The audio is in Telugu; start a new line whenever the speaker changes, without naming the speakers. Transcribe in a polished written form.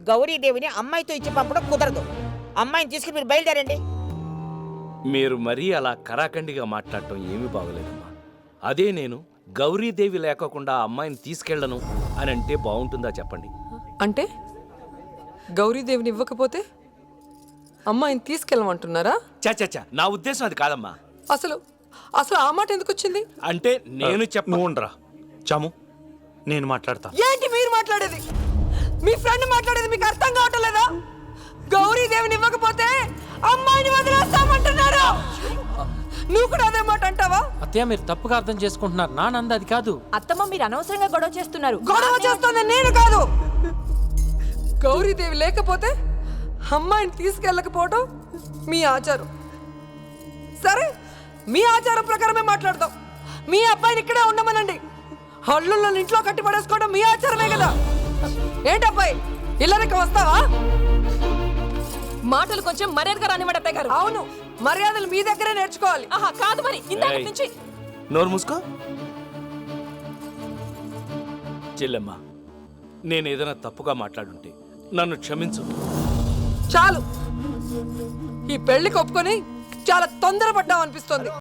గౌరీదేవిని అమ్మాయితో ఇచ్చి పంపడం కుదరదు. అమ్మాయిని తీసుకుని మీరు బయలుదేరండి.
మీరు మరీ అలా కరాఖండిగా మాట్లాడటం ఏమీ బాగోలేదమ్మా. అదే నేను గౌరీదేవి లేకోకుండా ఆ అమ్మాయిని తీసుకెళ్లను అని అంటే బాగుంటుందా చెప్పండి?
అంటే గౌరీదేవిని ఇవ్వకపోతే అమ్మాయిని తీసుకెళ్ళమంటున్నారా?
చచ్చా, నా ఉద్దేశం అది కాదమ్మా.
అసలు ఆ మాట ఎందుకు వచ్చింది?
అంటే నేను
నువ్వుండ్రా చాము, నేను మాట్లాడతా.
ఏంటి మీరు మాట్లాడేది? మీ ఫ్రెండ్ మాట్లాడేది మీకు అర్థం కావటం లేదా? గౌరీదేవిని ఇవ్వకపోతే అమ్మాయిని వదిలేస్తామంటున్నారు. నువ్వు కూడా అదే మాట అంటావా?
అత్తయ్య, మీరు తప్పుగా అర్థం చేసుకుంటున్నారు. నానంద అది కాదు.
అత్తమ్మ, మీరు అనవసరంగా గొడవ చేస్తున్నారు.
గొడవ చేస్తుంది నేను కాదు. గౌరీదేవి లేకపోతే అమ్మాయిని తీసుకెళ్ళకపోవటం మీ ఆచారం. సరే, మీ ఆచారం ప్రకారమే మాట్లాడదాం. మీ అబ్బాయిని ఇక్కడే ఉండమనండి. హల్లుల్లో ఇంట్లో కట్టి పడేసుకోవడం మీ ఆచారమే కదా. ఏంటబ్బాయి, ఇళ్ళకి వస్తావా?
మాటలు కొంచెం మర్యాదగా రానివ్వండి అత్తయ్య గారు.
అవును, మర్యాదలు మీ దగ్గరే నేర్చుకోవాలి.
ఆహా, కాదు మరి. ఇందాక
ఏయ్,
నుంచి
నోరు మూసుకో. చెల్లెమ్మా, నేనేదైనా తప్పుగా మాట్లాడుంటే నన్ను క్షమించు.
చాలు, ఈ పెళ్లికి ఒప్పుకొని చాలా తొందరపడ్డాం అనిపిస్తోంది.